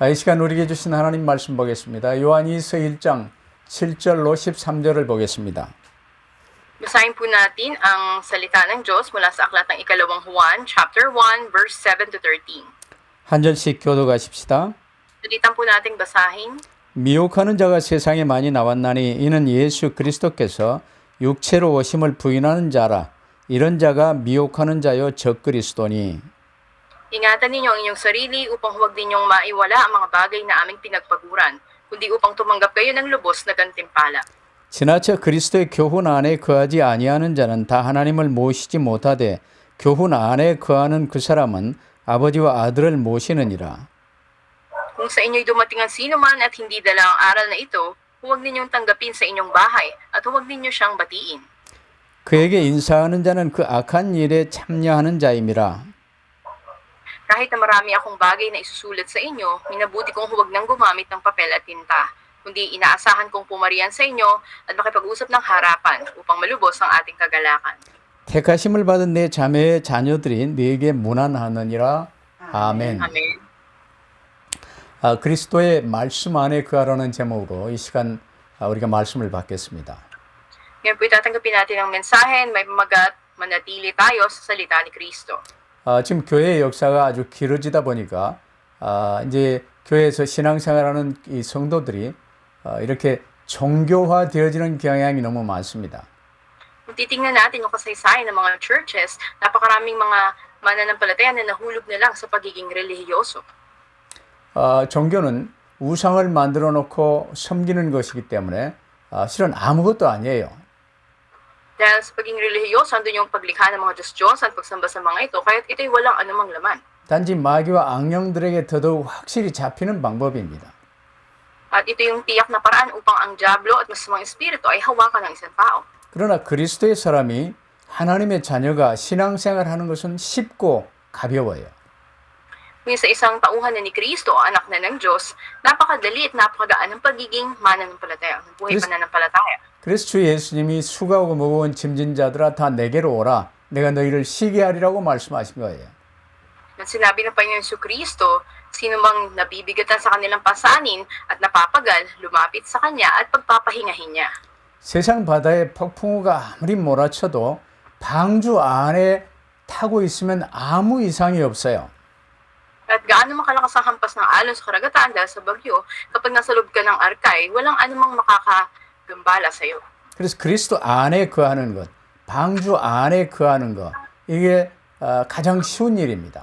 이 시간 우리에게 주신 하나님 말씀 보겠습니다. 요한일서 1장 7절로 13절을 보겠습니다. Basahin po natin ang salita ng Diyos mula sa aklat ng ikalawang Juan, chapter 1, verse 7 to 13. 한 절씩 교독하십시다. Sulitan po nating basahin. 미혹하는 자가 세상에 많이 나왔나니 이는 예수 그리스도께서 육체로 오심을 부인하는 자라. 이런 자가 미혹하는 자요 적그리스도니. Ingatan ninyo ang inyong sarili upang huwag ninyong maiwala ang mga bagay na aming pinagpaguran, kundi upang tumanggap kayo ng lubos na gantimpala. 지나쳐 그리스도의 교훈 안에 거하지 아니하는 자는 다 하나님을 모시지 못하되 교훈 안에 거하는 그 사람은 아버지와 아들을 모시느니라. Kung sa inyo'y dumating ang sino man at hindi dala ang aral na ito, huwag ninyong tanggapin sa inyong bahay at huwag ninyo siyang batiin. 그에게 인사하는 자는 그 악한 일에 참여하는 자임이라. Kahit na marami akong bagay na isusulat sa inyo, minabuti kong huwag nang gumamit ng papel at tinta, kundi inaasahan kong pumarihan sa inyo at makipag-usap ng harapan upang malubos ang ating kagalakan. 택하심을 받은 내 자매의 자녀들이 네게 문안하느니라. 아멘. Amen. 그리스도의 말씀 안에 거하라는 제목으로 이 시간 우리가 말씀을 받겠습니다. Ngayon po tatanggapin natin ang mensahe, may pamagat, manatili tayo sa salita ni Kristo. 지금 교회의 역사가 아주 길어지다 보니까 이제 교회에서 신앙생활하는 이 성도들이 이렇게 종교화 되어지는 경향이 너무 많습니다. Kung titingnan natin yung kasaysayan ng mga churches, napakaraming mga mananampalataya na nahulog na lang sa pagiging relihiyoso. 종교는 우상을 만들어 놓고 섬기는 것이기 때문에 실은 아무것도 아니에요. Dahil sa pagiging relihiyoso, andun yung paglikha ng mga Diyos-Diyos at pagsamba sa mga ito, kaya't ito'y walang anumang laman. 단지 마귀와 악령들에게 더더욱 확실히 잡히는 방법입니다. At ito yung tiyak na paraan upang ang diablo at masamang espiritu ay hawakan ng isang tao. 그러나 그리스도의 사람이 하나님의 자녀가 신앙생활하는 것은 쉽고 가벼워요. Ngayon sa isang tauhan na ni Kristo, anak na ng Diyos, napakadali at napakagaan ng pagiging mananampalataya, ng buhay pananampalataya. 그래서 주 예수님이 수고하고 무거운 짐진 자들아 다 내게로 오라. 내가 너희를 쉬게 하리라고 말씀하신 거예요. At sinabi ng Panginoon Kristo, sino mang nabibigatan sa kanilang pasanin at napapagal, lumapit sa Kanya at pagpapahingahin niya. 세상 바다에 폭풍우가 아무리 몰아쳐도 방주 안에 타고 있으면 아무 이상이 없어요. At gaano makalakas ang hampas ng alon sa karagatan dahil sa bagyo, kapag nasa loob ka ng arkay, walang anumang makakagambala sa iyo. 그래서 그리스도 안에 거하는 것, 방주 안에 거하는 것, 이게 가장 쉬운 일입니다.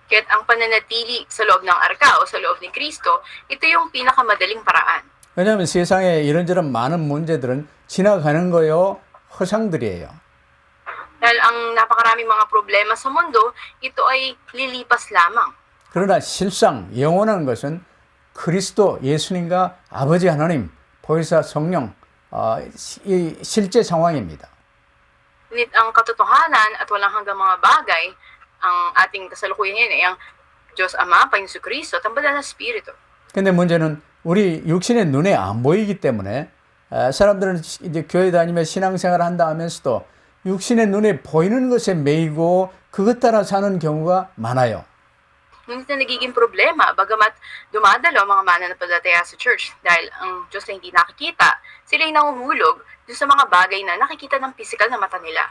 Kaya't ang pananatili sa loob ng arka o sa loob ni Kristo, ito yung pinakamadaling paraan. 왜냐하면 세상에 이런저런 많은 문제들은 지나가는 거요, 허상들이에요. Dahil ang napakaraming mga problema sa mundo, ito ay lilipas lamang. 그러나 실상 영원한 것은 그리스도 예수님과 아버지 하나님, 보혜사 성령 이 실제 상황입니다. Ngunit ang katotohanan at walang hanggang mga bagay, ang ating kasalukuyan ngayon ay ang Diyos Ama, Panginoon Kristo at ang Banal na Espiritu. 근데 문제는 우리 육신의 눈에 안 보이기 때문에 사람들은 이제 교회 다니며 신앙생활 한다 하면서도 육신의 눈에 보이는 것에 매이고 그것 따라 사는 경우가 많아요. Ngunit na nagiging problema, bagamat dumadalo ang mga mananampalataya sa church dahil ang Diyos ay hindi nakikita, sila'y nanguhulog doon sa mga bagay na nakikita ng pisikal na mata nila.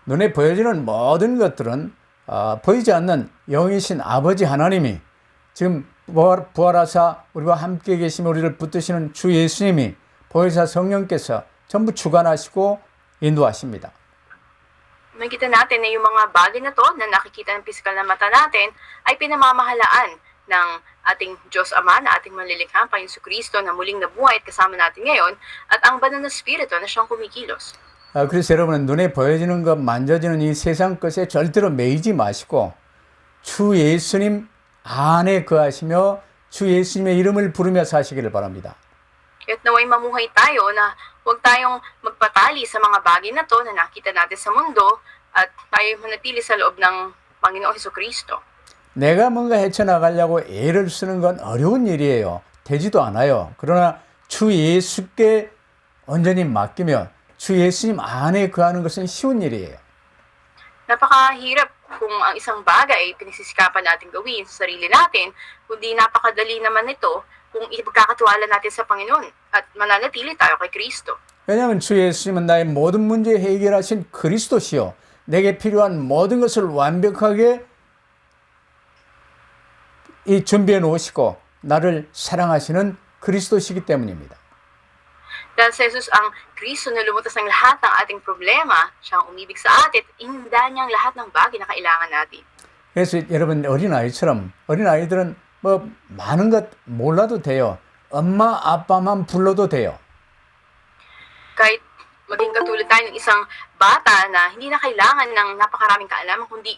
눈에 보여지는 모든 것들은 보이지 않는 영이신 아버지 하나님이 지금 부활하사 우리와 함께 계시며 우리를 붙드시는 주 예수님이 보혜사 성령께서 전부 주관하시고 인도하십니다. Makikita natin na yung mga bagay na to na nakikita ng pisikal na mata natin ay pinamamahalaan ng ating Diyos Ama na ating manlilikha, Panginoon Kristo na muling nabuhay at kasama natin ngayon at ang Banal na Espiritu na siyang kumikilos. 그래서 여러분은 눈에 보여지는 것, 만져지는 이 세상 것에 절대로 매이지 마시고 주 예수님 안에 거하시며 주 예수님의 이름을 부르며 사시기를 바랍니다. Kaya't naway mamuhay tayo na huwag tayong magpatali sa mga bagay na to na nakita natin sa mundo at tayo manatili sa loob ng Panginoong Jesucristo. 내가 뭔가 헤쳐나가려고 애를 쓰는 건 어려운 일이에요. 되지도 않아요. 그러나 주 예수께 온전히 맡기며 주 예수님 안에 거하는 것은 쉬운 일이에요. Napakahirap kung ang isang bagay ay pinagsisikapan natin gawin sa sarili natin, kundi napakadali naman ito kung ipagkakatiwala natin sa Panginoon at mananatili tayo kay Kristo. 왜냐하면 주 예수님은 나의 모든 문제 해결하신 그리스도시요. 내게 필요한 모든 것을 완벽하게 준비해 놓으시고 나를 사랑하시는 그리스도시기 때문입니다. Dahil sa Jesus ang Kristo na lumutas ng lahat ng ating problema, siya ang umibig sa atin at inunda niya ang lahat ng bagay na kailangan natin. 그래서 여러분 어린아이처럼 어린아이들은 뭐 많은 것 몰라도 돼요. 엄마 아빠만 불러도 돼요. Kahit maging katulad tayo ng isang bata na hindi na kailangan ng napakaraming kaalaman, kundi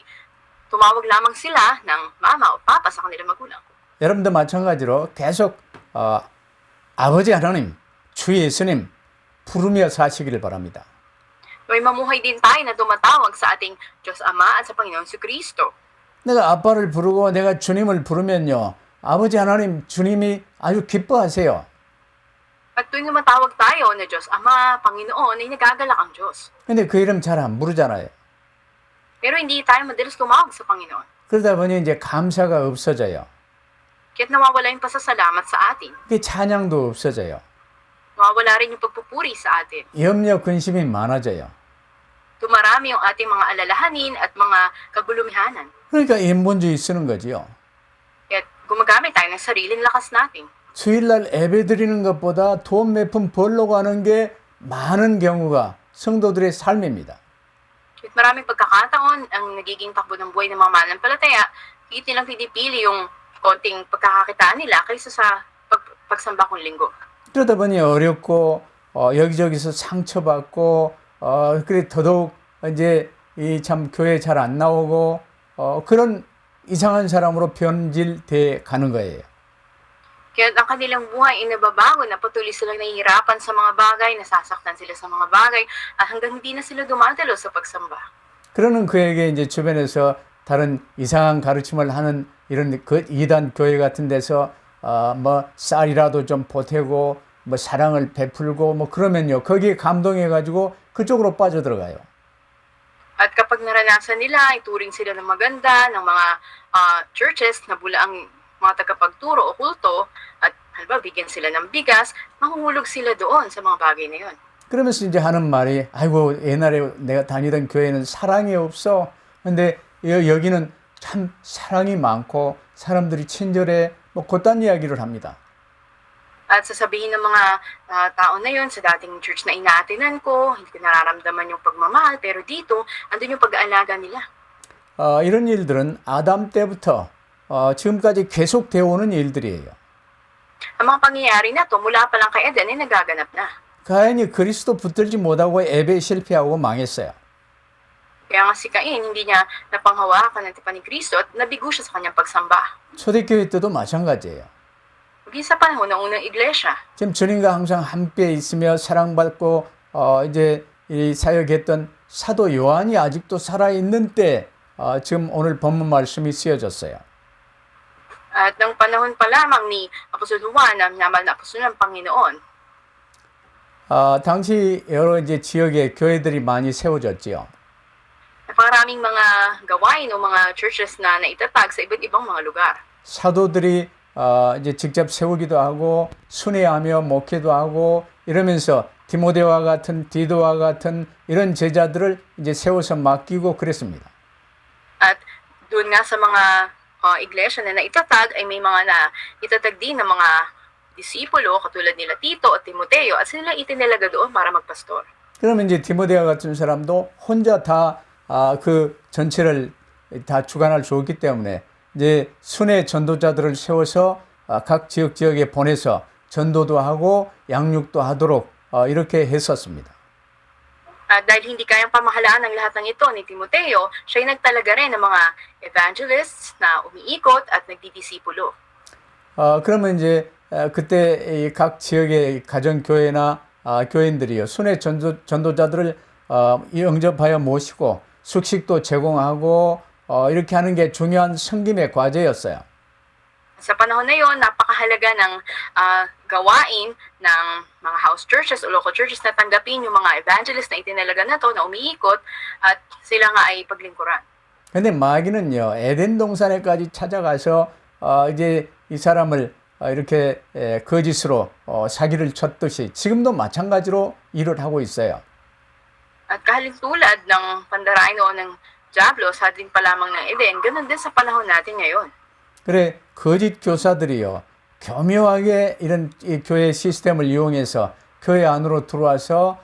tumawag lamang sila ng mama o papa sa kanilang magulang. 여러분도 마찬가지로 계속 아버지 하나님, 주 예수님 부르며 사시기를 바랍니다. May mamuhay din tayo na tumatawag sa ating Diyos Ama at sa Panginoon si Kristo. 내가 아빠를 부르고 내가 주님을 부르면요. 아버지 하나님, 주님이 아주 기뻐하세요. At tuwing matawag tayo na Diyos Ama, Panginoon, ay nagagalak ang Diyos. 근데 그 이름 잘 안 부르잖아요. Pero hindi tayo madalas tumawag sa Panginoon. 그러다 보니 이제 감사가 없어져요. Kaya't nawawala yung pasasalamat sa atin. 그 찬양도 없어져요. Nawawala rin yung pagpupuri sa atin. 염려 근심이 많아져요. Dumarami yung ating mga alalahanin at mga kagulumihanan. 그러니까 인본주의 쓰는 거지요. Kaya't gumagamit tayo ng sariling lakas natin. 주일날 예배 드리는 것보다 돈 몇 푼 벌려고 하는 게 많은 경우가 성도들의 삶입니다. At maraming pagkakataon ang nagiging takbo ng buhay ng mga mananampalataya, higit nilang pinipili yung konting pagkakakitaan nila kaysa sa pagsamba kong linggo. 그러다 보니 어렵고 여기저기서 상처받고 그래 더더욱 이제 이 참 교회 잘 안 나오고 그런 이상한 사람으로 변질돼 가는 거예요. Kaya ang kanilang buhay ay nababago na patuloy silang nahihirapan sa mga bagay, nasasaktan sila sa mga bagay, at hanggang hindi na sila dumadalo sa pagsamba. 그러는 그에게 이제 주변에서 다른 이상한 가르침을 하는 이런 그 이단 교회 같은 데서 뭐 쌀이라도 좀 보태고 뭐 사랑을 베풀고 뭐 그러면요 거기에 감동해 가지고 그쪽으로 빠져들어가요. At kapag naranasan nila, ituring sila ng maganda ng mga churches na bula ang mga tagapagturo o kulto, at halimbawa bigyan sila ng bigas, mahuhulog sila doon sa mga bagay na yun. 그러면서 이제 하는 말이 아이고 옛날에 내가 다니던 교회는 사랑이 없어. 근데 여기는 참 사랑이 많고 사람들이 친절해. 뭐 그딴 이야기를 합니다. At sasabihin ng mga tao na yun sa dating church na inaatinan ko, hindi ko nararamdaman yung pagmamahal, pero dito, andun yung pag-aalaga nila. 이런 일들은 아담 때부터 지금까지 계속되어 오는 일들이에요. Ang mga pangyayari na to mula pa lang kay Eden ay nagaganap na. 가인이 그리스도 붙들지 못하고 예배에 실패하고 망했어요. Kaya nga si Cain, hindi niya napanghawakan ng tipan ni Kristo at nabigo siya sa kanyang pagsamba. 초대교회 때도 마찬가지예요. Maging sa panahon ng unang iglesia. 지금 주님과 항상 함께 있으며 사랑받고 이제 이 사역했던 사도 요한이 아직도 살아있는 때 지금 오늘 본문 말씀이 쓰여졌어요. At ng panahon pa lamang ni Apostol Juan na minamahal na apostol ng Panginoon, 당시 여러 이제 지역에 교회들이 많이 세워졌지요. napakaraming mga gawain o mga churches na naitatag sa iba't ibang mga lugar. 사도들이 이제 직접 세우기도 하고 순회하며 목회도 하고 이러면서 디모데와 같은 디도와 같은 이런 제자들을 이제 세워서 맡기고 그랬습니다. At doon nga sa mga iglesia na naitatag ay may mga na itatag din ng mga disipulo katulad nila Tito at Timoteo at sila itinalaga doon para magpastor. 그러면 이제 디모데와 같은 사람도 혼자 다 그 전체를 다 주관할 수 없기 때문에 이제 순회 전도자들을 세워서 각 지역에 보내서 전도도 하고 양육도 하도록 이렇게 했었습니다. At dahil hindi kayang pamahalaan ng lahat ng ito ni Timoteo, siya ay nagtalaga rin ng mga evangelists na umiikot at nagdidisipulo. 그러면 이제 그때 각 지역의 가정교회나 교인들이요 순회 전도자들을 영접하여 모시고 숙식도 제공하고 이렇게 하는 게 중요한 섬김의 과제였어요. Sa panahon na yon, napakahalaga ng gawain ng mga house churches o local churches na tanggapin yung mga evangelists na itinalaga na to na umiikot at sila nga ay paglingkuran. 근데 마귀는요, 에덴 동산에까지 찾아가서 이제 이 사람을 이렇게 거짓으로 사기를 쳤듯이 지금도 마찬가지로 일을 하고 있어요. At kahalintulad ng pandaraanan noon ng Diablo sa atin pa lamang ng Eden, ganun din sa panahon natin ngayon. 그래, 거짓 교사들이요, 교묘하게 이런 이 교회 시스템을 이용해서 교회 안으로 들어와서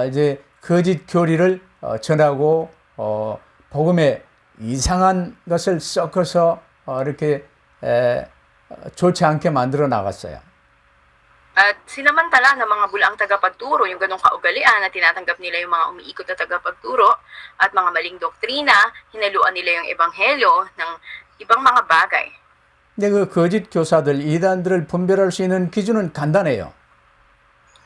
이제 거짓 교리를 전하고 복음에 이상한 것을 섞어서 이렇게 좋지 않게 만들어 나갔어요. At sinamantala ng mga bulaang tagapagturo yung ganong kaugalian na tinatanggap nila yung mga umiikot na tagapagturo at mga maling doktrina, hinaluan nila yung ebanghelyo ng ibang mga bagay. 근데 그 거짓 교사들, 이단들을 분별할 수 있는 기준은 간단해요.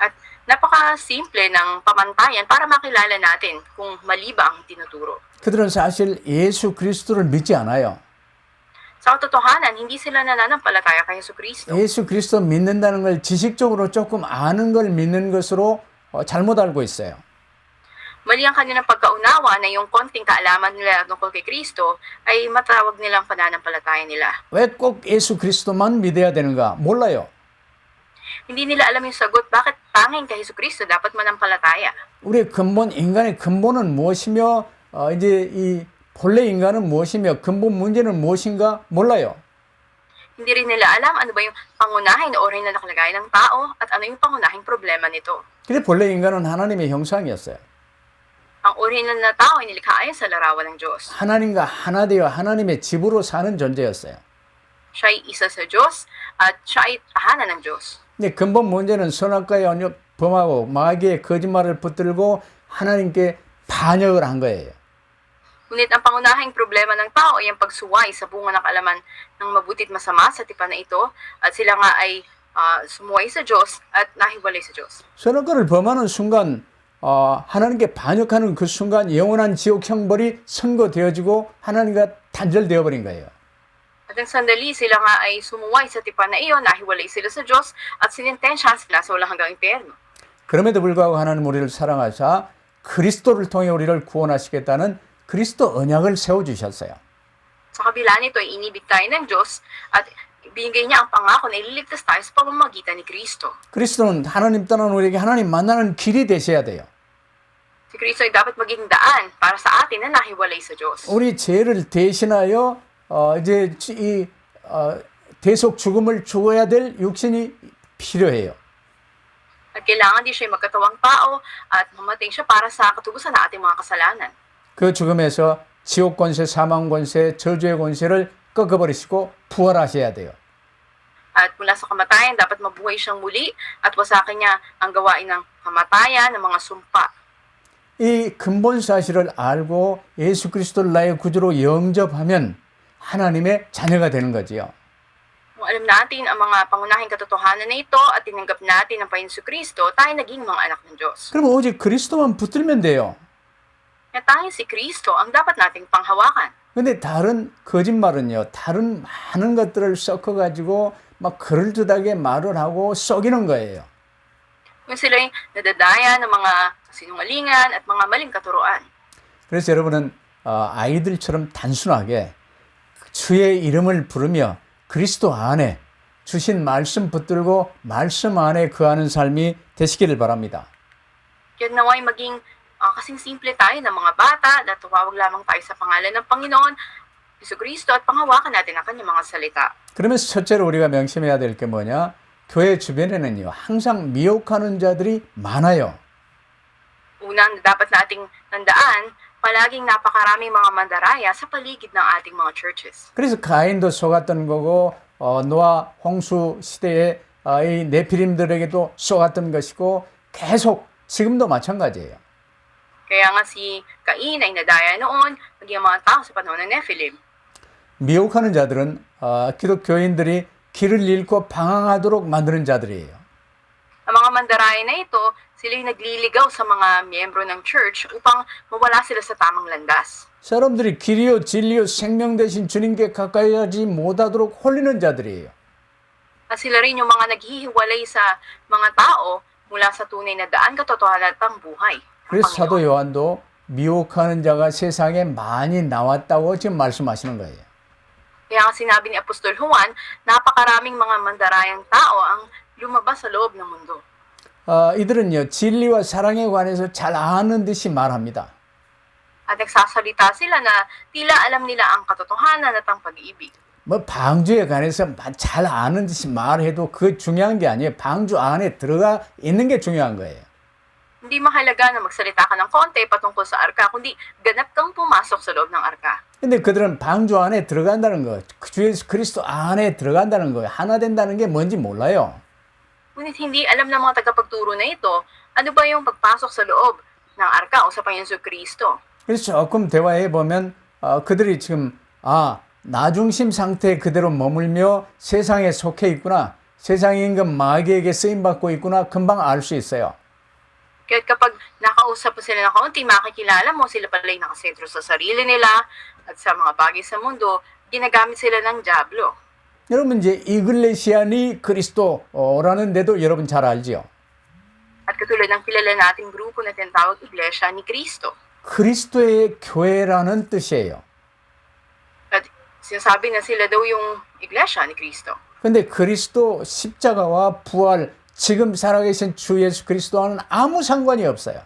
At napaka-simple ng pamantayan para makilala natin kung mali ba ang tinuturo. 그들은 사실 예수 그리스도를 믿지 않아요. Sa katotohanan, hindi sila nananampalataya kay Jesucristo. 예수 그리스도 믿는다는 걸 지식적으로 조금 아는 걸 믿는 것으로 잘못 알고 있어요. Mali ang kanilang pagkaunawa na yung konting kaalaman nila tungkol kay Kristo ay matawag nilang pananampalataya nila. 왜 꼭 예수 그리스도만 믿어야 되는가? 몰라요. Hindi nila alam yung sagot bakit tanging kay Jesucristo dapat manampalataya. 우리의 근본, 인간의 근본은 무엇이며 이제 이 본래 인간은 무엇이며 근본 문제는 무엇인가 몰라요. Hindi rin nila alam ano ba yung pangunahing na uri na nakalagay ng tao at ano yung pangunahing problema nito. 근데 본래 인간은 하나님의 형상이었어요. Ang uri na tao ay nilikha ayon sa larawan ng Diyos. 하나님과 하나 되어 하나님의 집으로 사는 존재였어요. Siya ay isa sa Diyos at siya ay tahanan ng Diyos. 근데 근본 문제는 선악과의 언역 범하고 마귀의 거짓말을 붙들고 하나님께 반역을 한 거예요. Ngunit ang pangunahing problema ng tao ay ang pagsuway sa bunga ng kaalaman ng mabuti at masama sa tipan na ito at sila nga ay sumuway sa Diyos at nahiwalay sa Diyos. 선악과를 범하는 순간 하나님께 반역하는 그 순간 영원한 지옥 형벌이 선고되어지고 하나님과 단절되어 버린 거예요. At ang sandali sila nga ay sumuway sa tipan na iyon, nahiwalay sila sa Diyos at sinintensya sila sa walang hanggang impyerno. 그럼에도 불구하고 하나님 우리를 사랑하사 그리스도를 통해 우리를 구원하시겠다는 그리스도 언약을 세워주셨어요. Sa kabila nito ay inibig tayo ng Diyos at binigay niya ang pangako na ililigtas tayo sa pamamagitan ni Kristo. 그리스도는 하나님 떠난 우리에게 하나님 만나는 길이 되셔야 돼요. Si Kristo ay dapat maging daan para sa atin na nahiwalay sa Diyos. 우리 죄를 대신하여 이제 이 대속 죽음을 죽어야 될 육신이 필요해요. At kailangan din siya magkatawang tao at mamatay siya para sa katubusan ng ating mga kasalanan. 그 죽음에서 지옥 권세, 사망 권세, 저주의 권세를 꺾어버리시고 부활하셔야 돼요. At mula sa kamatayan, dapat mabuhay siyang muli at wasakin niya ang gawain ng kamatayan, ng mga sumpa. 이 근본 사실을 알고 예수 그리스도를 나의 구주로 영접하면 하나님의 자녀가 되는 거지요. Kung alam natin ang mga pangunahing katotohanan na ito at tinanggap natin ang Panginoon Kristo, tayo naging mga anak ng Diyos. 그럼 오직 그리스도만 붙들면 돼요. Kaya tayo si Kristo ang dapat nating panghawakan. 근데 다른 거짓말은요, 다른 많은 것들을 섞어가지고 막 그럴듯하게 말을 하고 속이는 거예요. Kung sila'y nadadaya ng mga sinungalingan at mga maling katuroan. 그래서 여러분은 아이들처럼 단순하게 주의 이름을 부르며 그리스도 안에 주신 말씀 붙들고 말씀 안에 거하는 삶이 되시기를 바랍니다. Kaya naway maging kasing simple tayo ng mga bata na tumawag lamang tayo sa pangalan ng Panginoon, Jesucristo at panghawakan natin ang kanyang mga salita. 그러면서 첫째로 우리가 명심해야 될 게 뭐냐? 교회 주변에는요, 항상 미혹하는 자들이 많아요. Unang dapat nating tandaan, palaging napakaraming mga mandaraya sa paligid ng ating mga churches. 그래서 가인도 속았던 거고 노아 홍수 시대에 이 네피림들에게도 속았던 것이고 계속 지금도 마찬가지예요. Kaya nga si Cain ay nadaya noon, maging mga tao sa panahon ng Nephilim. 미혹하는 자들은 기독교인들이 길을 잃고 방황하도록 만드는 자들이에요. Ang mga mandaraya na ito, sila yung nagliligaw sa mga miyembro ng church upang mawala sila sa tamang landas. 사람들이 길이요 진리요 생명 되신 주님께 가까이 하지 못하도록 홀리는 자들이에요. At sila rin yung mga naghihiwalay sa mga tao mula sa tunay na daan, katotohanan at ang buhay. 그래서 사도 요한도 미혹하는 자가 세상에 많이 나왔다고 지금 말씀하시는 거예요. Kaya nga sinabi ni Apostol Juan, napakaraming mga mandarayang tao ang lumabas sa loob ng mundo. 이들은요, 진리와 사랑에 관해서 잘 아는 듯이 말합니다. At nagsasalita sila na tila alam nila ang katotohanan at ang pag-ibig. 뭐 방주에 관해서 잘 아는 듯이 말해도 그 중요한 게 아니에요. 방주 안에 들어가 있는 게 중요한 거예요. Hindi mahalaga na magsalita ka ng konti patungkol sa arka, kundi ganap kang pumasok sa loob ng arka. 근데 그들은 방주 안에 들어간다는 거, 주 예수 그리스도 안에 들어간다는 거예요. 하나 된다는 게 뭔지 몰라요. Ngunit hindi alam ng mga tagapagturo na ito, ano ba yung pagpasok sa loob ng arka o sa Panginoon Kristo. 그래서 조금 대화해 보면 그들이 지금 나중심 상태에 그대로 머물며 세상에 속해 있구나, 세상의 임금 마귀에게 쓰임 받고 있구나 금방 알 수 있어요. Kaya kapag nakausap mo sila ng kaunti, makikilala mo sila pala'y nakasentro sa sarili nila at sa mga bagay sa mundo, ginagamit sila ng dyablo. 여러분 이제 이글레시아니 그리스도라는 데도 여러분 잘 알지요. At katulad ng kilala nating grupo na tinatawag Iglesia ni Cristo. 그리스도의 교회라는 뜻이에요. At sinasabi na sila daw yung Iglesia ni Cristo. 근데 그리스도 십자가와 부활, 지금 살아계신 주 예수 그리스도와는 아무 상관이 없어요.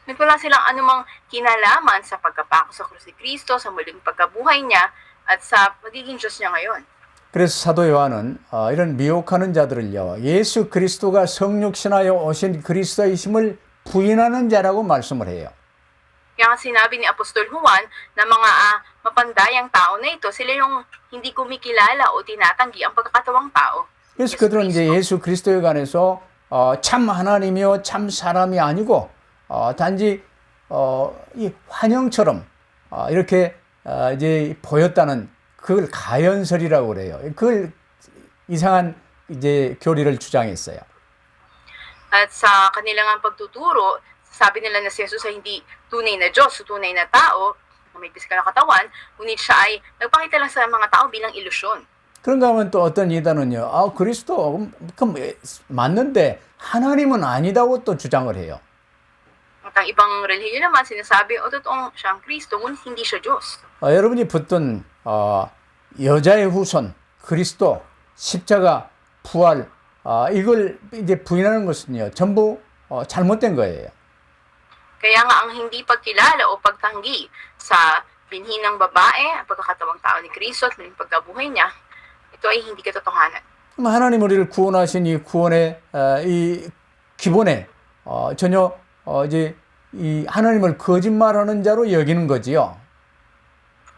Ngunit wala silang anumang kinalaman sa pagkapako sa krus ni Cristo, sa muling pagkabuhay niya, at sa magiging Diyos niya ngayon. 그래서 사도 요한은 이런 미혹하는 자들을요, 예수 그리스도가 성육신하여 오신 그리스도이심을 부인하는 자라고 말씀을 해요. Kaya nga sinabi ni Apostol Juan na mga mapandayang tao na ito, sila yung hindi kumikilala o tinatanggi ang pagkakatawang tao. 그래서 그들은 이제 예수 그리스도에 관해서 참 하나님이요 참 사람이 아니고 단지 이 환영처럼 이렇게 이제 보였다는 그걸 가연설이라고 그래요. 그걸 이상한 이제 교리를 주장했어요. At sa kanilang pagtuturo, sabi nila na si Jesus ay hindi tunay na Diyos, tunay na tao, na may pisikal na katawan, ngunit siya ay nagpakita lang sa mga tao bilang ilusyon. 그런가 하면 또 어떤 이단은요, 그리스도 그럼 맞는데 하나님은 아니다고 또 주장을 해요. At ang ibang relihiyon naman sinasabi, totoong siya ang Kristo, ngunit hindi siya Diyos. 여러분이 붙든 여자의 후손, 그리스도, 십자가, 부활, 이걸 이제 부인하는 것은요, 전부 잘못된 거예요. Kaya nga ang hindi pagkilala o pagtanggi sa binhi ng babae, ang pagkakatawang tao ni Kristo at muling pagkabuhay niya, ito ay hindi katotohanan. 하나님 우리를 구원하신 이 구원의 이 기본에 전혀 이제 이 하나님을 거짓말하는 자로 여기는 거지요.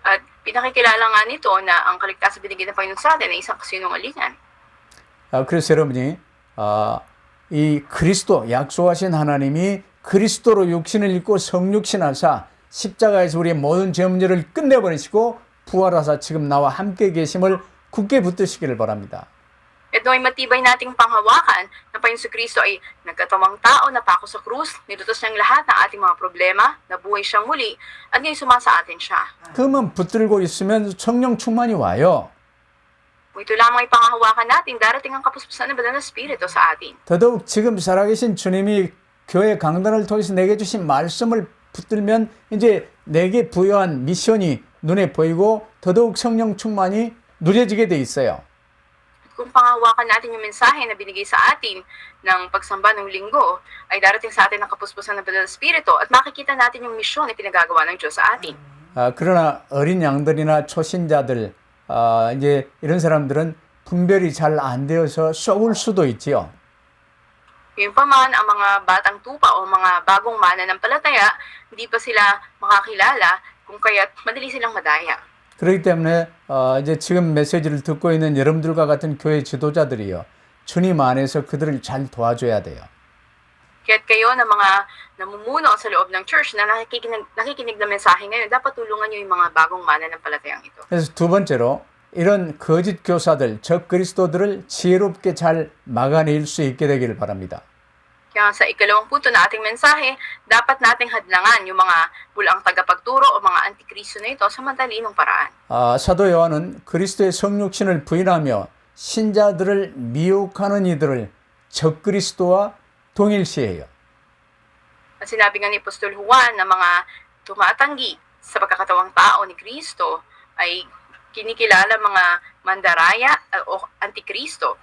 At pinakikilala nga nito na ang kaligtasan binigay ng Panginoon sa atin ay isang kasinungalingan. 그래서 여러분이 이 그리스도 약속하신 하나님이 그리스도로 육신을 입고 성육신하사 십자가에서 우리의 모든 죄 문제를 끝내버리시고 부활하사 지금 나와 함께 계심을 굳게 붙드시기를 바랍니다. Ito ay matibay nating panghawakan na Panginoon Kristo ay nagkatawang tao na pako sa krus, nilutos niyang lahat ng ating mga problema, nabuhay siyang muli, at ngayon sumasa atin siya. 그러면 붙들고 있으면 성령 충만이 와요. Kung ito lamang ay panghahawakan natin, darating ang kapuspusan ng banal na Espiritu sa atin. 더더욱 지금 살아계신 주님이 교회 강단을 통해서 내게 주신 말씀을 붙들면 이제 내게 부여한 미션이 눈에 보이고 더더욱 성령 충만이 누려지게 돼 있어요. Kung panghawakan natin yung mensahe na binigay sa atin ng pagsamba ng linggo, ay darating sa atin ang kapuspusan ng banal na Espiritu at makikita natin yung misyon na pinagagawa ng Diyos sa atin. 그러나 어린 양들이나 초신자들 이제 이런 사람들은 분별이 잘 안 되어서 쏘을 수도 있지요. Yun pa man, ang mga batang tupa o mga bagong mananampalataya, hindi pa sila makakilala kung kaya't madali silang madaya. 그렇기 때문에 이제 지금 메시지를 듣고 있는 여러분들과 같은 교회 지도자들이요, 주님 안에서 그들을 잘 도와줘야 돼요. Kaya't kayo na mga namumuno sa loob ng church na nakikinig ng mensahe ngayon, dapat tulungan niyo yung mga bagong mananampalatayang ito. 그래서 두 번째로 이런 거짓 교사들, 적 그리스도들을 지혜롭게 잘 막아낼 수 있게 되기를 바랍니다. Kaya sa ikalawang punto na ating mensahe, dapat nating hadlangan yung mga bulaang tagapagturo o mga antikristo na ito sa matalinong paraan. 사도 요한은 그리스도의 성육신을 부인하며 신자들을 미혹하는 이들을 적 그리스도와 동일시해요. At sinabi nga ni Apostol Juan na mga tumatanggi sa pagkakatawang tao ni Kristo ay kinikilala mga mandaraya o antikristo.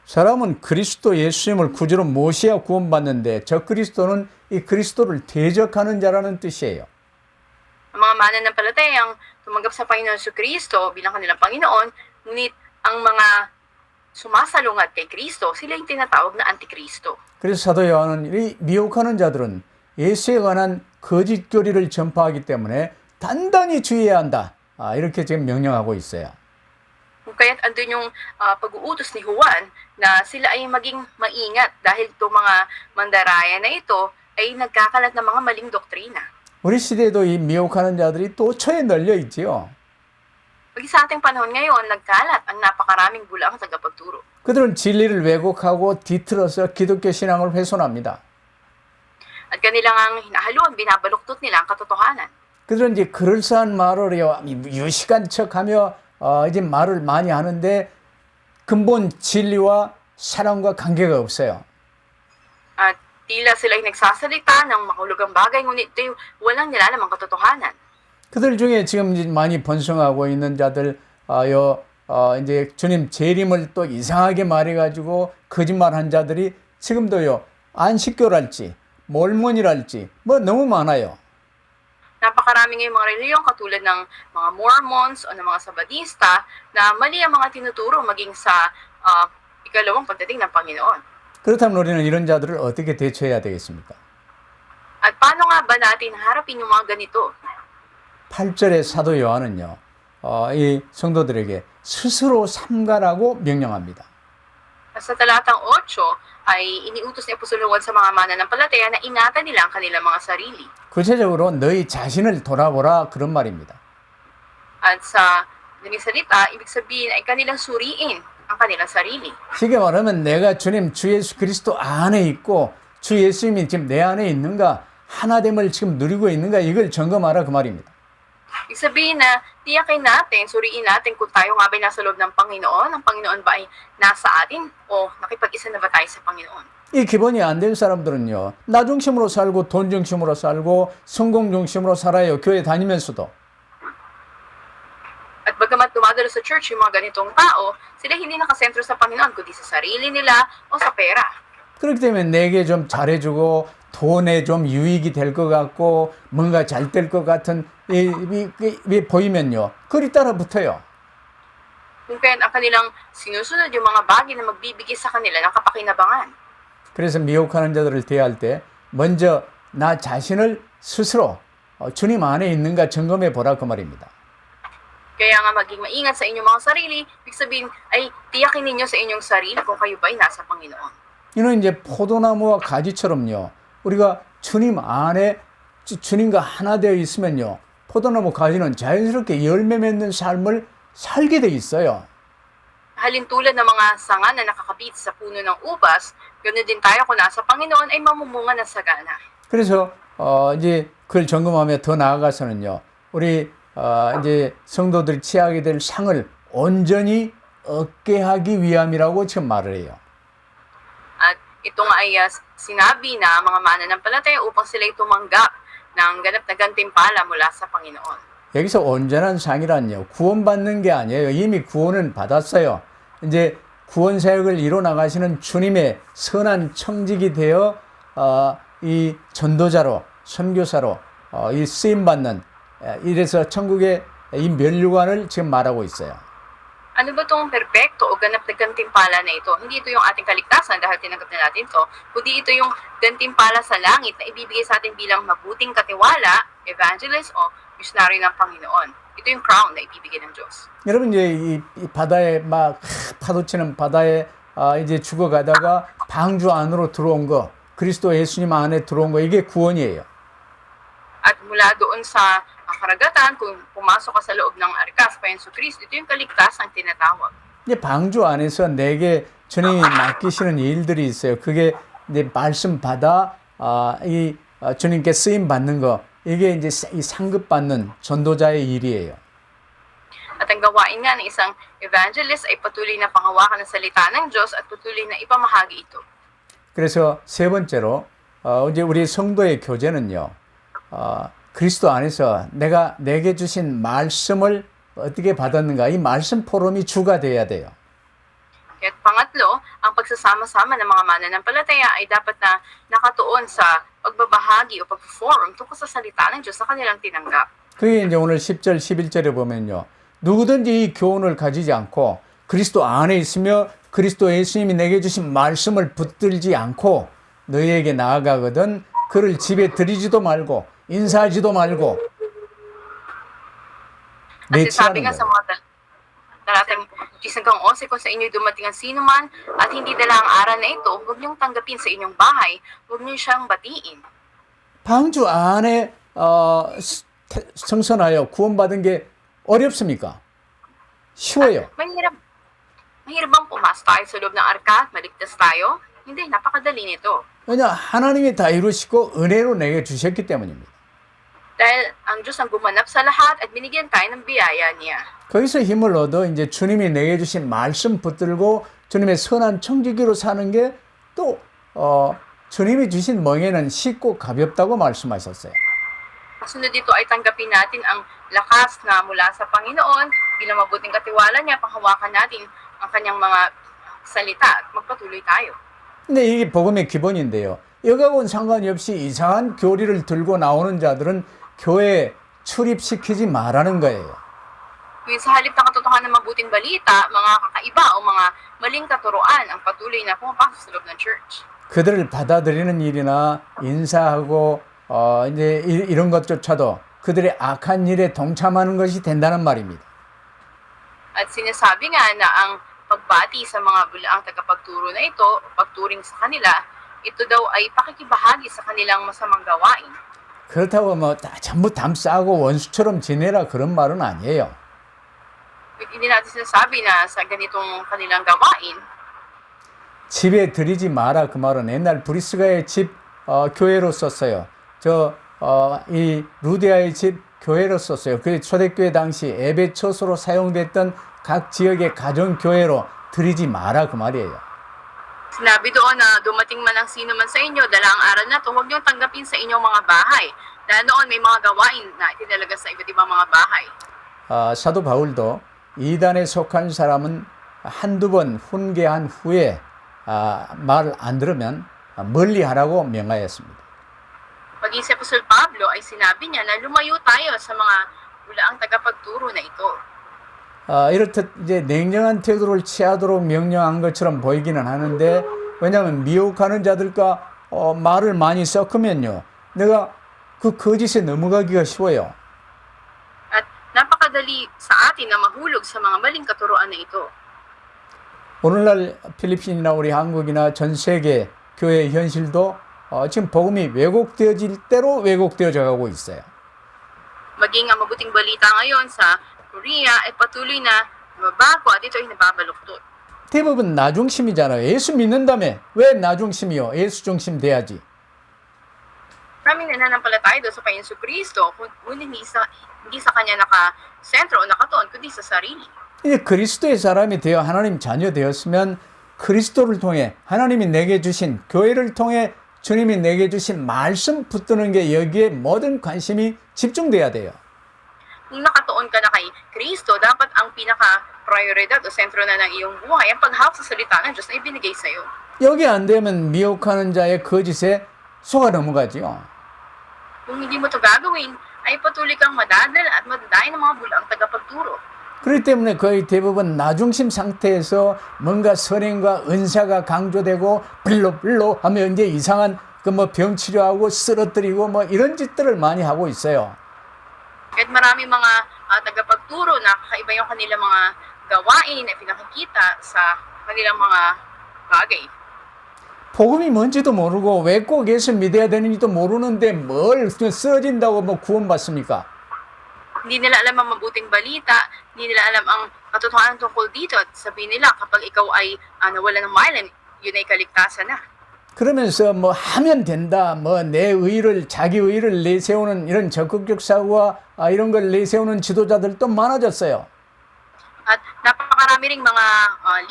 사람은 그리스도 예수님을 구주로 모셔야 구원받는데 저 그리스도는 이 그리스도를 대적하는 자라는 뜻이에요. Ang mga mananampalatayang tumanggap sa Panginoon Kristo bilang kanilang Panginoon, ngunit ang mga sumasalungat kay Kristo, sila yung tinatawag na antikristo. 그래서 사도 요한은 이 미혹하는 자들은 예수에 관한 거짓 교리를 전파하기 때문에 단단히 주의해야 한다. 이렇게 지금 명령하고 있어요. Kung kaya't andun yung pag-uutos ni Juan na sila ay maging maingat dahil itong mga mandaraya na ito ay nagkakalat ng mga maling doktrina. 우리 시대에도 이 미혹하는 자들이 또 처에 널려 있지요. Pag sa ating panahon ngayon, nagkalat ang napakaraming bulaang tagapagturo. 그들은 진리를 왜곡하고 뒤틀어서 기독교 신앙을 훼손합니다. At kanilang ang hinahaluan, binabaluktot nila ang katotohanan. 그들은 이제 그럴싸한 말을 유식한 척하며 이제 말을 많이 하는데 근본 진리와 사랑과 관계가 없어요. At tila sila ay nagsasalita ng makahulugang bagay, ngunit ito walang nilalamang katotohanan. 그들 중에 지금 이제 많이 번성하고 있는 자들, 이제 주님 재림을 또 이상하게 말해가지고 거짓말한 자들이 지금도요, 안식교랄지, 몰몬이랄지, 뭐 너무 많아요. Napakarami ngayong mga reliyon katulad ng mga Mormons o ng mga Sabadista na mali ang mga tinuturo maging sa ikalawang pagdating ng Panginoon. 그렇다면 우리는 이런 자들을 어떻게 대처해야 되겠습니까? At paano nga ba natin harapin yung mga ganito? 8절의 사도 요한은요, 이 성도들에게 스스로 삼가라고 명령합니다. At sa talatang 8 ay iniutos ni Apostol Juan sa mga mananampalataya na ingatan nila ang kanilang mga sarili. 구체적으로 너희 자신을 돌아보라 그런 말입니다. At sa daling salita, ibig sabihin ay kanilang suriin ang kanilang sarili. 쉽게 말하면 내가 주님 주 예수 그리스도 안에 있고 주 예수님이 지금 내 안에 있는가 하나됨을 지금 누리고 있는가 이걸 점검하라 그 말입니다. Ibig sabihin na tiyakin natin, suriin natin kung tayo nga ba ay nasa loob ng Panginoon, ang Panginoon ba ay nasa atin o nakipag-isa na ba tayo sa Panginoon. 이 기본이 안 된 사람들은요, 나 중심으로 살고 돈 중심으로 살고 성공 중심으로 살아요. 교회 다니면서도. At bagamat dumadalo sa church yung mga ganitong tao, sila hindi nakasentro sa Panginoon kundi sa sarili nila o sa pera. 그렇기 때문에 내게 좀 잘해주고 돈에 좀 유익이 될 것 같고 뭔가 잘 될 것 같은 이 보이면요, 그리 따라 붙어요. Kung kaya't ang kanilang sinusunod yung mga bagay na magbibigay sa kanila ng kapakinabangan. 그래서 미혹하는 자들을 대할 때 먼저 나 자신을 스스로 주님 안에 있는가 점검해 보라 그 말입니다. Kaya nga maging maingat sa inyong mga sarili, ibig sabihin ay tiyakin ninyo sa inyong sarili kung kayo ba ay nasa Panginoon. 이는 이제 포도나무와 가지처럼요. 우리가 주님 안에 주님과 하나 되어 있으면요. 포도나무 가지는 자연스럽게 열매 맺는 삶을 살게 돼 있어요. Halin tulad ng mga sanga na nakakabit sa puno ng ubas, ganoon din tayo kung nasa Panginoon ay mamumunga ng sagana. 그래서 이제 그걸 점검하며 더 나아가서는요. 우리 이제 성도들이 취하게 될 상을 온전히 얻게 하기 위함이라고 지금 말을 해요. At ito nga ay sinabi na mga mananampalataya upang sila'y tumanggap ng ganap na gantimpala mula sa Panginoon. 여기서 온전한 상이란요. 구원받는 게 아니에요. 이미 구원은 받았어요. 이제 구원 사역을 이뤄 나가시는 주님의 선한 청직이 되어 이 전도자로 선교사로 이 쓰임 받는 이래서 천국의 이 면류관을 지금 말하고 있어요. Ano ba itong perpekto o ganap na gantimpala na ito? Hindi ito yung ating kaligtasan dahil tinanggap na natin ito, kundi ito yung gantimpala sa langit na ibibigay sa atin bilang mabuting katiwala, evangelist o missionary ng Panginoon. Ito yung crown na ibibigay ng Diyos. 여러분 이제 이 바다에 막 파도치는 바다에 이제 죽어가다가 방주 안으로 들어온 거, 그리스도 예수님 안에 들어온 거 이게 구원이에요. At mula doon sa karagatan, kung pumasok ka sa loob ng arkas pa Yesu Cristo, ito yung kaligtasan tinatawag. 이제 방주 안에서 내게 주님이 맡기시는 일들이 있어요. 그게 이제 말씀 받아 이 주님께 쓰임 받는 거 이게 이제 이 상급 받는 전도자의 일이에요. At ang gawain nga ng isang evangelist ay patuloy na panghawakan ng salita ng Diyos at patuloy na ipamahagi ito. 그래서 세 번째로 이제 우리 성도의 교제는요, 그리스도 안에서 내게 주신 말씀을 어떻게 받았는가, 이 말씀 포럼이 주가 돼야 돼요. At pangatlo, ang pagsasama-sama ng mga mananampalataya ay dapat na nakatuon sa pagbabahagi o pag-forum tungkol sa salita ng Diyos sa kanilang tinanggap. 그게 이제 오늘 10절, 11절에 보면요. 누구든지 이 교훈을 가지지 않고 그리스도 안에 있으며 그리스도 예수님이 내게 주신 말씀을 붙들지 않고 너희에게 나아가거든 그를 집에 들이지도 말고 인사하지도 말고 At sabi 내치라는 nga sa 거예요. mga talatang 11 kung sa inyo dumating ang sino man at hindi dala ang aral na ito, huwag niyong tanggapin sa inyong bahay, huwag niyo siyang batiin. 방주 안에 성선하여 구원받은 게 어렵습니까? 쉬워요. Mahirap bang pumasok tayo sa loob ng arka at maligtas tayo? Hindi, napakadali nito. 왜냐 하나님이 다 이루시고 은혜로 내게 주셨기 때문입니다. Dahil ang Diyos ang gumanap sa lahat at binigyan tayo ng biyaya niya. 거기서 힘을 얻어 이제 주님이 내게 주신 말씀 붙들고 주님의 선한 청지기로 사는 게 또 주님이 주신 멍에는 쉽고 가볍다고 말씀하셨어요. Kasunod dito ay tanggapin natin ang lakas na mula sa Panginoon bilang mabuting katiwala niya, panghawakan natin ang kanyang mga salita at magpatuloy tayo. 근데 이게 복음의 기본인데요. 여가하고는 상관이 없이 이상한 교리를 들고 나오는 자들은 교회에 출입시키지 말라는 거예요. Kung sa halip ng katotohanan ng mabuting balita, mga kakaiba o mga maling katuroan ang patuloy na pumapasok sa loob ng church. 그들을 받아들이는 일이나 인사하고 이제 이런 것조차도 그들의 악한 일에 동참하는 것이 된다는 말입니다. At sinasabi nga na ang pagbati sa mga bulaang tagapagturo na ito, pagturing sa kanila, ito daw ay pakikibahagi sa kanilang masamang gawain. 그렇다고 뭐 전부 담싸고 원수처럼 지내라 그런 말은 아니에요. Hindi natin sinasabi na sa ganitong kanilang gawain, 집에 들이지 마라 그 말은 옛날 브리스가의 집 교회로 썼어요. 이 루디아의 집 교회로 썼어요. 그 초대교회 당시 예배 처소로 사용됐던 각 지역의 가정교회로 들이지 마라 그 말이에요. sinabi doon na dumating man ang sino man sa inyo, dala ang aral na ito, huwag niyong tanggapin sa inyong mga bahay. Dahil noon may mga gawain na itinalaga sa iba't ibang mga bahay. 사도 바울도 이단에 속한 사람은 한두 번 훈계한 후에 말 안 들으면 멀리 하라고 명하였습니다. Maging si Apostol Pablo ay sinabi niya na lumayo tayo sa mga bulaang tagapagturo na ito. 이렇듯 이제 냉정한 태도를 취하도록 명령한 것처럼 보이기는 하는데 왜냐하면 미혹하는 자들과 말을 많이 섞으면요 내가 그 거짓에 넘어가기가 쉬워요. At napakadali sa atin na mahulog sa mga maling katuroan na ito. 오늘날 필리핀이나 우리 한국이나 전 세계 교회의 현실도 지금 복음이 왜곡되어질 대로 왜곡되어져 가고 있어요. Maging ang mabuting balita ngayon sa Korea ay patuloy na mabago at ito ay nababaluktot. 대부분 나중심이잖아요. 예수 믿는다며 왜 나중심이요? 예수 중심 돼야지. Maraming nananampalataya doon sa Panginoon Kristo, kundi hindi sa kanya nakasentro o nakatuon, kundi sa sarili. 이제 그리스도의 사람이 되어 하나님 자녀 되었으면 그리스도를 통해 하나님이 내게 주신 교회를 통해 주님이 내게 주신 말씀 붙드는 게 여기에 모든 관심이 집중돼야 돼요. Kung nakatuon ka na kay Kristo, dapat ang pinaka-prioridad o sentro na ng iyong buhay ang paghawak sa salita ng Diyos na ibinigay sa iyo. 여기 안 되면 미혹하는 자의 거짓에 속아 넘어가지요. Kung hindi mo ito gagawin, ay patuloy kang madadala at madadayin ng mga bulaang tagapagturo. 그렇기 때문에 거의 대부분 나중심 상태에서 뭔가 선행과 은사가 강조되고 블로 하면 이제 이상한 그 뭐 병 치료하고 쓰러뜨리고 뭐 이런 짓들을 많이 하고 있어요. Kahit marami mga tagapagturo na kakaiba yung kanilang mga gawain na pinakikita sa kanilang mga bagay. 복음이 뭔지도 모르고 왜 꼭 예수 믿어야 되는지도 모르는데 뭘 쓰러진다고 뭐 구원받습니까? Hindi nila alam ang mabuting balita, hindi nila alam ang katotohanan tungkol dito at sabihin nila kapag ikaw ay nawala ng malan, yun ay kaligtasan na. 그러면서 뭐 하면 된다, 뭐 내 의를 자기 의를 내세우는 이런 적극적 사고와 이런 걸 내세우는 지도자들도 많아졌어요. At napakarami marami ring mga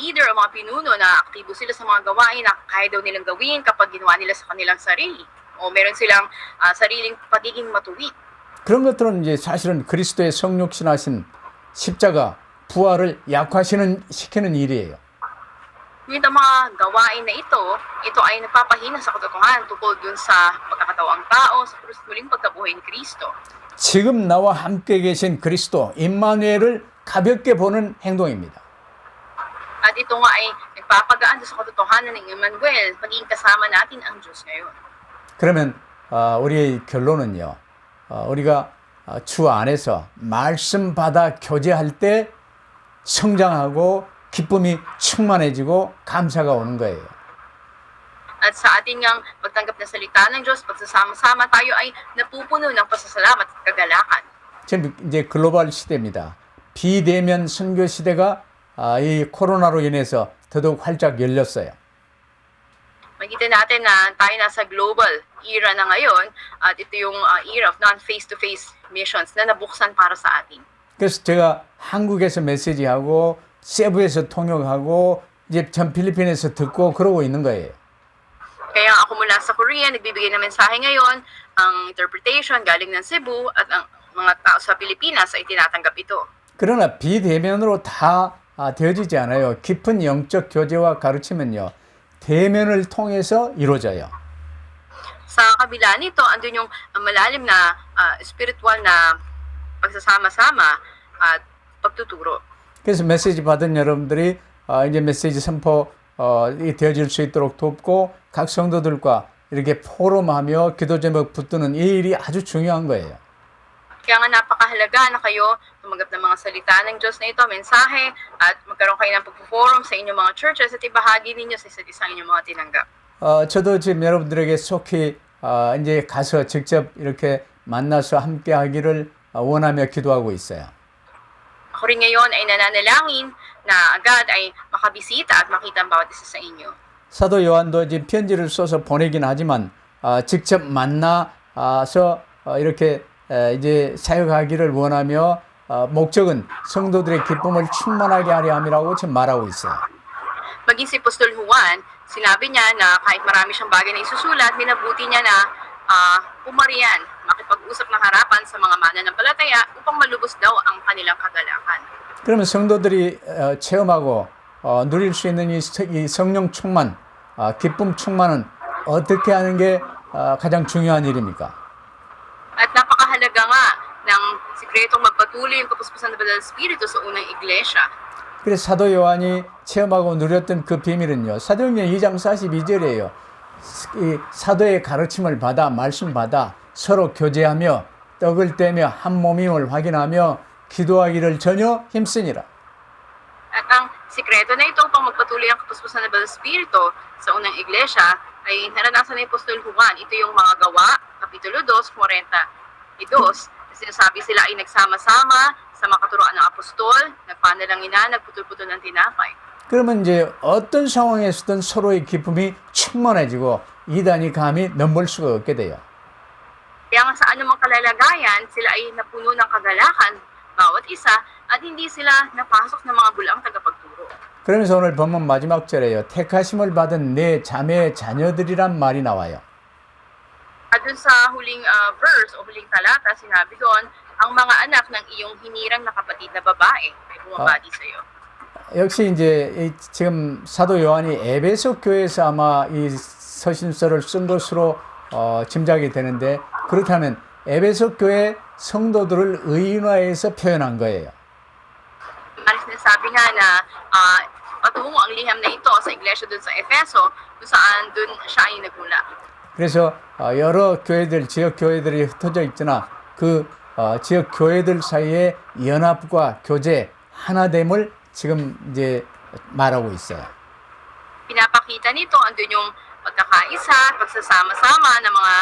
leader o mga pinuno na aktibo sila sa mga gawain na kaya daw nilang gawin kapag ginawa nila sa kanilang sarili. O meron silang sariling pagiging matuwid. 그런 것들은 이제 사실은 그리스도의 성육신하신 십자가 부활을 시키는 일이에요. Ngunit ang mga gawain na ito ay nagpapahina sa katotohanan tungkol dun sa pagkakatawang tao sa krus muling pagkabuhay ni Kristo. 지금 나와 함께 계신 그리스도 임마누엘을 가볍게 보는 행동입니다. At ito nga ay nagpapagaan sa katotohanan ng Emmanuel, maging kasama natin ang Diyos ngayon. 그러면 우리의 결론은요. 우리가 주 안에서 말씀 받아 교제할 때 성장하고 기쁨이 충만해지고 감사가 오는 거예요. At sa ating ngang pagtanggap ng salita ng Diyos, pagsasama-sama tayo ay napupuno ng pasasalamat at kagalakan. 지금 이제 글로벌 시대입니다. 비대면 선교 시대가 이 코로나로 인해서 더더욱 활짝 열렸어요. Makita natin na tayo nasa global era na ngayon at ito yung era of non-face-to-face missions na nabuksan para sa atin. 그래서 제가 한국에서 메시지하고 세부에서 통역하고 이제 전 필리핀에서 듣고 그러고 있는 거예요. Kaya ako mula sa Korea, nagbibigay ng mensahe ngayon, ang interpretation galing ng Cebu at ang mga tao sa Pilipinas ay tinatanggap ito. 그러나 비대면으로 다 되어지지 않아요. 깊은 영적 교제와 가르침은요. 대면을 통해서 이루어져요. Sa kabila nito, andun yung malalim na spiritual na pagsasama-sama at pagtuturo. 그래서 메시지 받은 여러분들이 이제 메시지 선포 되어질 수 있도록 돕고 각 성도들과 이렇게 포럼하며 기도 제목 붙드는 이 일이 아주 중요한 거예요. Kaya nga napakahalaga na kayo tumanggap ng mga salita ng Diyos na ito, mensahe, at magkaroon kayo ng pagpo-forum sa inyong mga churches at ibahagi ninyo sa isa't isa ang inyong mga tinanggap. 저도 지금 여러분들에게 속히 이제 가서 직접 이렇게 만나서 함께 하기를 원하며 기도하고 있어요. Ako rin ngayon ay nananalangin na agad ay makabisita at makita ang bawat isa sa inyo. 사도 요한도 지금 편지를 써서 보내긴 하지만 직접 만나서 이렇게 이제 사역하기를 원하며 목적은 성도들의 기쁨을 충만하게 하려 함이라고 지금 말하고 있어요. Maging si Apostol Juan, sinabi niya na kahit marami siyang bagay na isusulat, minabuti niya na pumarian, makipag-usap ng harapan sa mga mananampalataya upang malubos daw ang kanilang kagalakan. 그러면 성도들이 체험하고 누릴 수 있는 이 성령 충만, 기쁨 충만은 어떻게 하는 게 가장 중요한 일입니까? At napakahalaga nga ng sikretong magpatuloy yung kapuspusan ng Banal na Espiritu sa unang iglesia. 그래서 사도 요한이 체험하고 누렸던 그 비밀은요. 사도행전 2장 42절이에요. 이 사도의 가르침을 받아 말씀 받아 서로 교제하며 떡을 떼며 한 몸임을 확인하며 기도하기를 전혀 힘쓰니라. At ang sikreto na ito upang magpatuloy ang kapuspusan ng Banal na Espiritu sa unang iglesia ay naranasan ni Apostol Juan. Ito yung mga gawa, Kapitulo 2:42. Sinasabi sila ay nagsama-sama sa mga katuroan ng apostol, nagpanalangina, nagputol-putol ng tinapay. 그러면 이제 어떤 상황에서든 서로의 기쁨이 충만해지고 이단이 감히 넘볼 수가 없게 돼요. Kaya nga sa anumang kalalagayan, sila ay napuno ng kagalakan, bawat isa, at hindi sila napasok ng mga bulaang tagapagturo. 그러면서 오늘 본문 마지막 절에요. 택하심을 받은 내 자매의 자녀들이란 말이 나와요. At dun sa huling verse o huling talata, sinabi doon, ang mga anak ng iyong hinirang na kapatid na babae ay bumabati sa iyo. 역시 이제 지금 사도 요한이 에베소 교회에서 아마 이 서신서를 쓴 것으로 짐작이 되는데 그렇다면 에베소 교회 성도들을 의인화해서 표현한 거예요. Sinasabi nga na patungo ang liham na ito sa iglesia dun sa Efeso, kung saan dun siya ay nagmula. 그래서 여러 교회들, 지역 교회들이 흩어져 있잖아. 그 지역 교회들 사이에 연합과 교제, 하나됨을 지금 이제 말하고 있어요. Pinapakita nito andun yung pagkakaisa, pagsasama-sama ng mga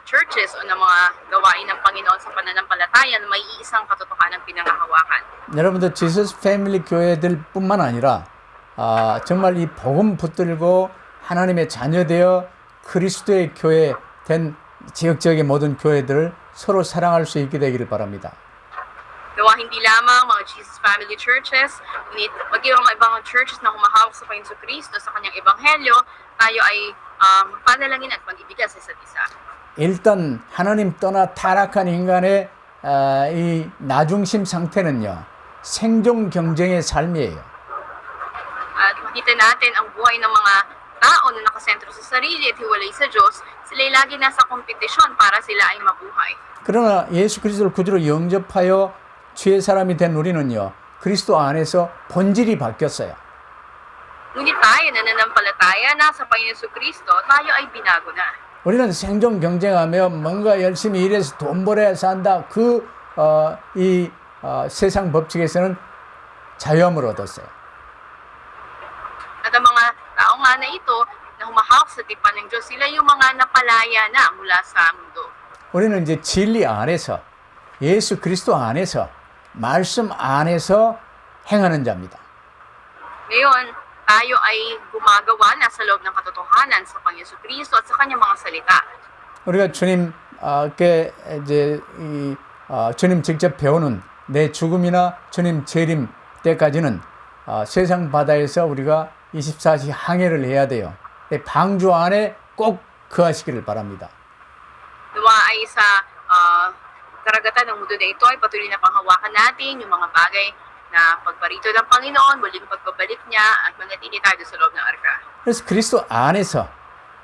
churches o ng mga gawain ng Panginoon sa pananampalataya na may iisang katotohanan pinangahawakan. 여러분들 지저스 패밀리 교회들뿐만 아니라 정말 이 복음 붙들고 하나님의 자녀되어 그리스도의 교회 된 지역지역의 모든 교회들을 서로 사랑할 수 있게 되기를 바랍니다. Nawa hindi lamang mga Jesus Family Churches, ngunit maging mga ibang churches na humahawak sa Panginoon Kristo sa kanyang ebanghelyo, tayo ay panalangin at mag-ibigan sa isa't isa. 일단 하나님 떠나 타락한 인간의 이 나중심 상태는요, 생존 경쟁의 삶이에요. At makita natin ang buhay ng mga tao na nakasentro sa sarili at hiwalay sa Diyos, sila'y lagi nasa kompetisyon para sila ay mabuhay. 그러나 예수 그리스도를 구주로 영접하여 주의 사람이 된 우리는요, 그리스도 안에서 본질이 바뀌었어요. Ngunit tayo na nanampalataya na sa Panginoon Kristo, tayo ay binago na. 우리는 생존 경쟁하며 뭔가 열심히 일해서 돈 벌어야 산다. 세상 법칙에서는 자유함을 얻었어요. At ang mga tao nga na ito na humahawak sa tipan ng Diyos, sila yung mga napalaya na mula sa mundo. 우리는 이제 진리 안에서, 예수 그리스도 안에서, 말씀 안에서 행하는 자입니다. Ngayon, tayo ay gumagawa na sa loob ng katotohanan sa Panginoon Kristo at sa kanyang mga salita. 우리가 주님께 이제 주님 직접 배우는 내 죽음이나 주님 재림 때까지는 세상 바다에서 우리가 24시 항해를 해야 돼요. 방주 안에 꼭 거하시기를 바랍니다. Nawa ay sa karagatan ng mundo na ito ay patuloy na panghawakan natin yung mga bagay na pagparito ng Panginoon, muling pagbabalik niya at manatili tayo sa loob ng arka. 그래서 그리스도 안에서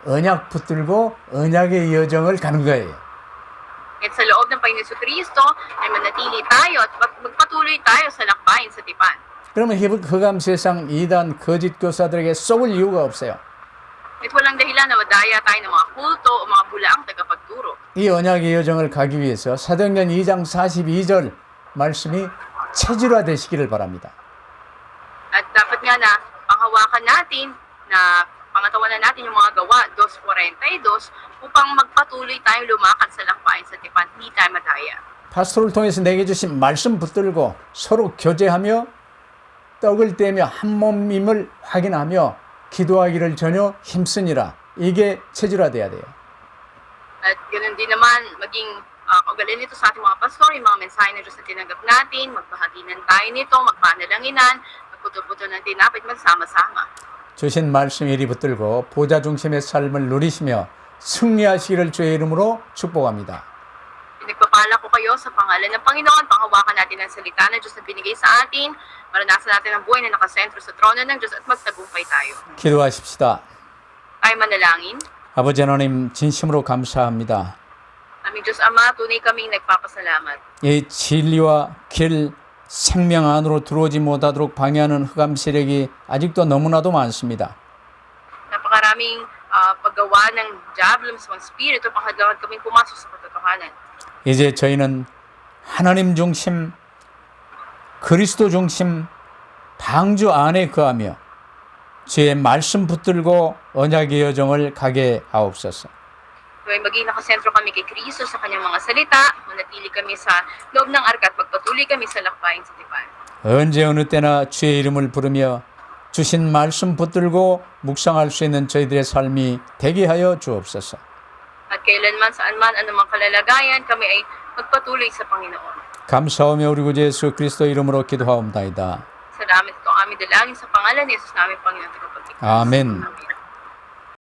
언약 붙들고 언약의 여정을 가는 거예요. At sa loob ng Panginoon Kristo ay manatili tayo at magpatuloy tayo sa lakbayin sa tipan. 그러면 흑암 세상 이단 거짓 교사들에게 속을 이유가 없어요. At walang dahilan na madaya tayo ng mga kulto o mga bulaang tagapagturo. 이 언약의 여정을 가기 위해서 사도행전 2장 42절 말씀이 체질화되시기를 바랍니다. At dapat nga na panghawakan natin na pangatawanan natin yung mga gawa 2:42 upang magpatuloy tayong lumakad sa lakbayin sa tipan, hindi tayo madaya. 파스토를 통해서 내게 주신 말씀 붙들고 서로 교제하며 떡을 떼며 한 몸임을 확인하며 기도하기를 전혀 힘쓰니라. 이게 체질화돼야 돼요. At ganoon din naman maging kaugalingan nito sa ating mga pastor, yung mga mensahe na Diyos na tinanggap natin, magbahaginan tayo nito, magpanalanginan, magputo-puto ng tinapay, magsama-sama. 주신 말씀 이리 붙들고 보좌 중심의 삶을 누리시며 승리하시기를 주의 이름으로 축복합니다. Pinagpapala ko kayo sa pangalan ng Panginoon, panghawakan natin ang salita ng Diyos na binigay sa atin, maranasan natin ang buhay na nakasentro sa trono ng Diyos at magtagumpay tayo. 기도하십시다. Tayo manalangin. 아버지 하나님 진심으로 감사합니다. Aming Diyos Ama, tunay kaming nagpapasalamat. 이 진리와 길 생명 안으로 들어오지 못하도록 방해하는 흑암 세력이 아직도 너무나도 많습니다. Napakaraming paggawa ng diablo sa mga spirito, panghalangan kaming pumasok sa katotohanan. 이제 저희는 하나님 중심, 그리스도 중심, 방주 안에 거하며 주의 말씀 붙들고 언약의 여정을 가게 하옵소서. So, maging nakasentro kami kay Kristo sa kanyang mga salita, manatili kami sa loob ng arka at magpatuloy kami sa lakbayin sa tipan. 언제 어느 때나 주의 이름을 부르며 주신 말씀 붙들고 묵상할 수 있는 저희들의 삶이 되게 하여 주옵소서. At kailanman, saanman, anumang kalalagayan, kami ay magpatuloy sa Panginoon. 감사하며 우리 구주 예수 그리스도 이름으로 기도하옵나이다. Salamat ito ang aming dalangin sa pangalan ni Jesus namin Panginoon. 아멘. Amen.